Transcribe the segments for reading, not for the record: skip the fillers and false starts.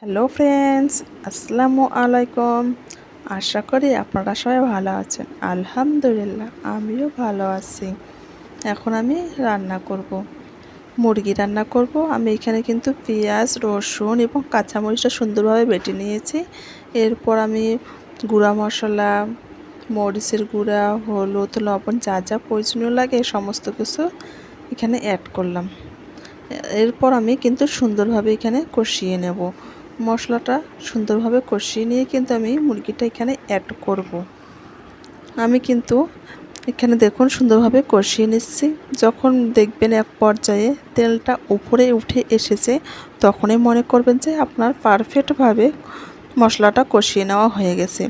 Hello friends, আসসালামু আলাইকুম। আশা করি আপনারা সবাই ভালো আছেন। আলহামদুলিল্লাহ আমিও ভালো আছি। এখন আমি রান্না করব, মুরগি রান্না করব। আমি এখানে কিন্তু পেঁয়াজ, রসুন এবং কাঁচামরিচটা সুন্দরভাবে বেটে নিয়েছি। এরপর আমি গুঁড়া মশলা, মরিচের গুঁড়া, হলুদ, লবণ যা যা প্রয়োজনীয় লাগে সমস্ত কিছু এখানে অ্যাড করলাম। এরপর আমি কিন্তু সুন্দরভাবে এখানে কষিয়ে নেব। মশলাটা সুন্দরভাবে কষিয়ে নিয়ে কিন্তু আমি মুরগিটা এখানে অ্যাড করব। আমি কিন্তু এখানে দেখুন সুন্দরভাবে কষিয়ে নিচ্ছি। যখন দেখবেন এক পর্যায়ে তেলটা উপরে উঠে এসেছে, তখনই মনে করবেন যে আপনার পারফেক্টভাবে মশলাটা কষিয়ে নেওয়া হয়ে গেছে।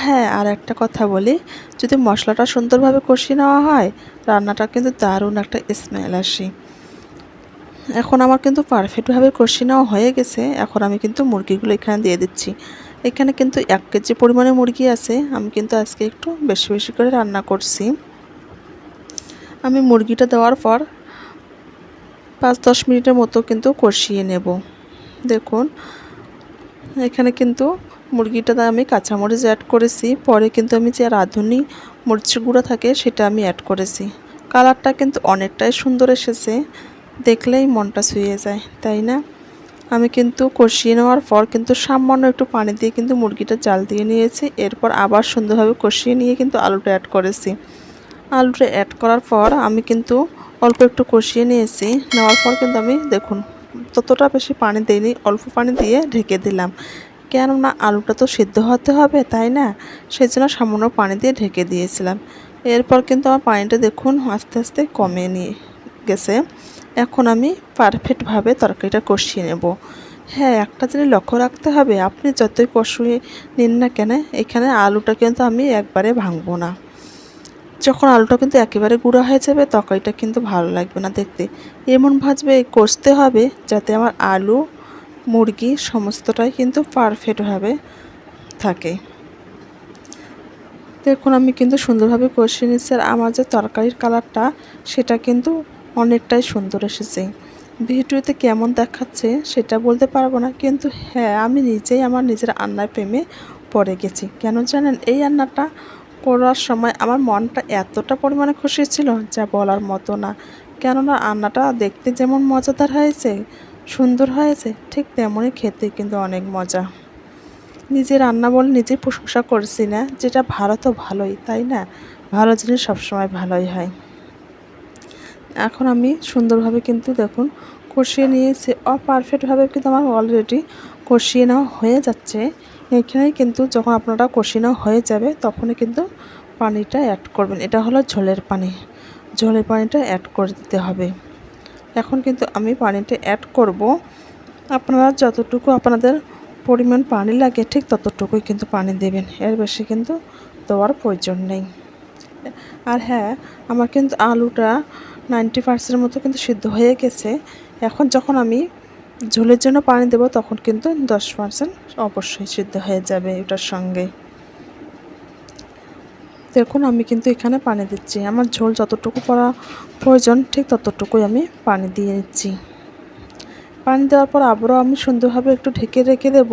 হ্যাঁ, আর একটা কথা বলি, যদি মশলাটা সুন্দরভাবে কষিয়ে নেওয়া হয়, রান্নাটা কিন্তু দারুণ একটা স্মেল আসে। এখন আমার কিন্তু পারফেক্টভাবে কষিয়ে নেওয়া হয়ে গেছে। এখন আমি কিন্তু মুরগিগুলো এখানে দিয়ে দিচ্ছি। এখানে কিন্তু 1 কেজি পরিমাণে মুরগি আছে। আমি কিন্তু আজকে একটু বেশি বেশি করে রান্না করছি। আমি মুরগিটা দেওয়ার পর 5-10 মিনিটের মতো কিন্তু কষিয়ে নেব। দেখুন এখানে কিন্তু মুরগিটাতে আমি কাঁচামরিচ অ্যাড করেছি। পরে কিন্তু আমি যে রাঁধুনি মরিচের গুঁড়া থাকে সেটা আমি অ্যাড করেছি। কালারটা কিন্তু অনেকটাই সুন্দর এসেছে, দেখলেই মনটা ছুঁয়ে যায়, তাই না? আমি কিন্তু কষিয়ে নেওয়ার পর কিন্তু সামান্য একটু পানি দিয়ে কিন্তু মুরগিটা জাল দিয়ে নিয়েছি। এরপর আবার সুন্দরভাবে কষিয়ে নিয়ে কিন্তু আলুটা অ্যাড করেছি। আলুটা অ্যাড করার পর আমি কিন্তু অল্প একটু কষিয়ে নিয়েছি। নেওয়ার পর কিন্তু আমি দেখুন ততটা বেশি পানি দিইনি, অল্প পানি দিয়ে ঢেকে দিলাম। কেননা আলুটা তো সিদ্ধ হতে হবে, তাই না? সেই জন্য সামান্য পানি দিয়ে ঢেকে দিয়েছিলাম। এরপর কিন্তু আমার পানিটা দেখুন আস্তে আস্তে কমে নিয়ে গেছে। এখন আমি পারফেক্টভাবে তরকারিটা কষিয়ে নেব। হ্যাঁ, একটা জিনিস লক্ষ্য রাখতে হবে, আপনি যতই কষিয়ে নিন না কেন, এখানে আলুটা কিন্তু আমি একবারে ভাঙবো না। যখন আলুটা কিন্তু একেবারে গুঁড়ো হয়ে যাবে, তরকারিটা কিন্তু ভালো লাগবে না দেখতে। এমন ভাজবে কষতে হবে যাতে আমার আলু, মুরগি সমস্তটাই কিন্তু পারফেক্টভাবে থাকে। দেখুন আমি কিন্তু সুন্দরভাবে কষিয়ে নিচ্ছি। আর আমার যে তরকারির কালারটা সেটা কিন্তু অনেকটাই সুন্দর এসেছে। ভিডিওতে কেমন দেখাচ্ছে সেটা বলতে পারবো না, কিন্তু হ্যাঁ, আমি নিজেই আমার নিজের রান্নার প্রেমে পড়ে গেছি। কেন জানেন? এই রান্নাটা করার সময় আমার মনটা এতটা পরিমাণে খুশি ছিল যা বলার মতো না। কেননা রান্নাটা দেখতে যেমন মজাদার হয়েছে, সুন্দর হয়েছে, ঠিক তেমনই খেতে কিন্তু অনেক মজা। নিজে রান্না বলে নিজেই প্রশংসা করছি না, যেটা ভালো তো ভালোই, তাই না? ভালো জিনিস সবসময় ভালোই হয়। এখন আমি সুন্দরভাবে কিন্তু দেখুন কষিয়ে নিয়েছি। পারফেক্টভাবে কিন্তু আমার অলরেডি কষিয়ে নেওয়া হয়ে যাচ্ছে। এখানেই কিন্তু যখন আপনারা কষিয়ে নেওয়া হয়ে যাবে তখনই কিন্তু পানিটা অ্যাড করবেন। এটা হলো ঝোলের পানি। ঝোলের পানিটা অ্যাড করে দিতে হবে। এখন কিন্তু আমি পানিটা অ্যাড করব। আপনারা যতটুকু আপনাদের পরিমাণ পানি লাগে ঠিক ততটুকুই কিন্তু পানি দেবেন, এর বেশি কিন্তু দেওয়ার প্রয়োজন নেই। আর হ্যাঁ, আমার কিন্তু আলুটা 90% মতো কিন্তু সিদ্ধ হয়ে গেছে। এখন যখন আমি ঝোলের জন্য পানি দেব তখন কিন্তু 10% অবশ্যই সিদ্ধ হয়ে যাবে এটার সঙ্গে। দেখুন আমি কিন্তু এখানে পানি দিচ্ছি। আমার ঝোল যতটুকু করা প্রয়োজন ঠিক ততটুকুই আমি পানি দিয়ে নিচ্ছি। পানি দেওয়ার পর আবারও আমি সুন্দরভাবে একটু ঢেকে রেখে দেব।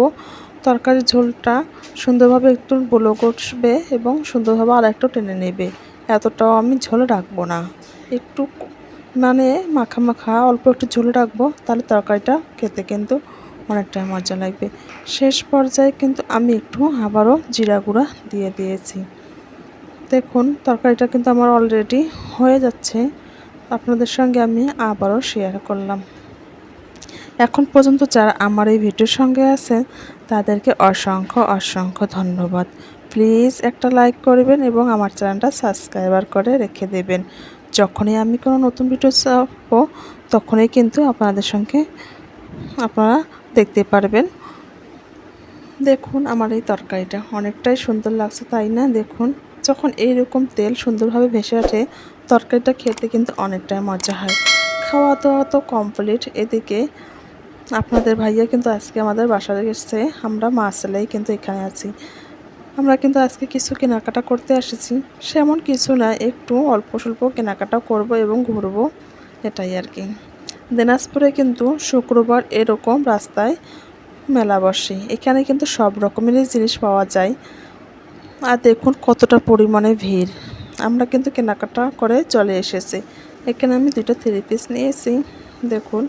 তরকারির ঝোলটা সুন্দরভাবে একটু বলক উঠবে এবং সুন্দরভাবে আরেকটু টেনে নেবে। এতটাও আমি ঝোল রাখবো না, একটু মানে মাখা মাখা অল্প একটু ঝোল রাখবো, তাহলে তরকারিটা খেতে কিন্তু অনেকটাই মজা লাগবে। শেষ পর্যায়ে কিন্তু আমি একটু আবারও জিরা গুঁড়া দিয়ে দিয়েছি। দেখুন তরকারিটা কিন্তু আমার অলরেডি হয়ে যাচ্ছে, আপনাদের সঙ্গে আমি আবারও শেয়ার করলাম। এখন পর্যন্ত যারা আমার এই ভিডিওর সঙ্গে আছেন তাদেরকে অসংখ্য অসংখ্য ধন্যবাদ। প্লিজ একটা লাইক করবেন এবং আমার চ্যানেলটা সাবস্ক্রাইবার করে রেখে দেবেন। যখনই আমি কোনো নতুন ভিডিও ছাড়বো তখনই কিন্তু আপনাদের সঙ্গে আপনারা দেখতে পারবেন। দেখুন আমার এই তরকারিটা অনেকটাই সুন্দর লাগছে, তাই না? দেখুন যখন এইরকম তেল সুন্দরভাবে ভেসে ওঠে তরকারিটা খেতে কিন্তু অনেকটাই মজা হয়। খাওয়া দাওয়া তো কমপ্লিট। এদিকে আপনাদের ভাইয়া কিন্তু আজকে আমাদের বাসায় এসেছে। আমরা মা ছেলেই কিন্তু এখানে আছি। আমরা কিন্তু আজকে কিছু কেনাকাটা করতে এসেছি। সেমন কিছু না, একটু অল্প স্বল্প কেনাকাটা করব এবং ঘুরবো, এটাই আর কি। দিনাজপুরে কিন্তু শুক্রবার এরকম রাস্তায় মেলা বসে, এখানে কিন্তু সব রকমেরই জিনিস পাওয়া যায়। আর দেখুন কতটা পরিমাণে ভিড়, আমরা কিন্তু কেনাকাটা করে চলে এসেছি। এখানে আমি দুটো থ্রি পিস নিয়েছি। দেখুন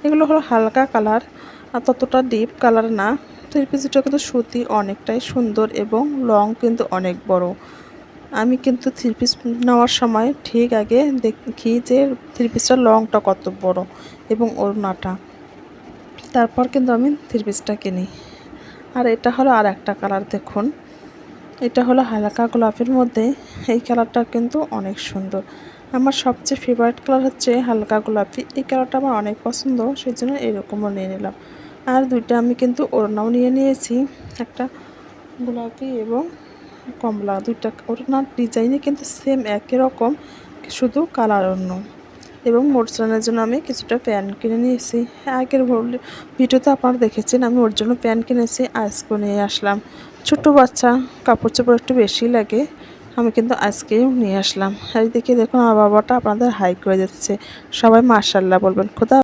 এগুলো হলো হালকা কালার, আর ততটা ডিপ কালার না। থ্রি পিস দুটো কিন্তু সুতি অনেকটাই সুন্দর এবং লং কিন্তু অনেক বড়। আমি কিন্তু থ্রি পিস নেওয়ার সময় ঠিক আগে দেখি যে থ্রি পিসটার লংটা কত বড় এবং ওড়নাটা, তারপর কিন্তু আমি থ্রি পিসটা কিনি। আর এটা হলো আর একটা কালার, দেখুন এটা হলো হালকা গোলাপের মধ্যে। এই কালারটা কিন্তু অনেক সুন্দর। আমার সবচেয়ে ফেভারিট কালার হচ্ছে হালকা গোলাপি, এই কালারটা আমার অনেক পছন্দ, সেই জন্য এরকমও নিয়ে নিলাম। আর দুইটা আমি কিন্তু ওড়নাও নিয়ে নিয়েছি, একটা গোলাপি এবং কমলা। দুইটা ওড়নার ডিজাইনে কিন্তু সেম একই রকম, শুধু কালার অন্য। এবং মোটসানের জন্য আমি কিছুটা প্যান্ট কিনে নিয়েছি। আগের ভিডিওতে আপনারা দেখেছেন আমি ওর জন্য প্যান্ট কিনেছি, আজকেও নিয়ে আসলাম। ছোটো বাচ্চা কাপড় চোপড় একটু বেশি লাগে, আমি কিন্তু আজকেও নিয়ে আসলাম। আর দেখে দেখুন আমার বাবাটা আপনাদের হাই করে দিচ্ছে, সবাই মাশাআল্লাহ বলবেন। খোদা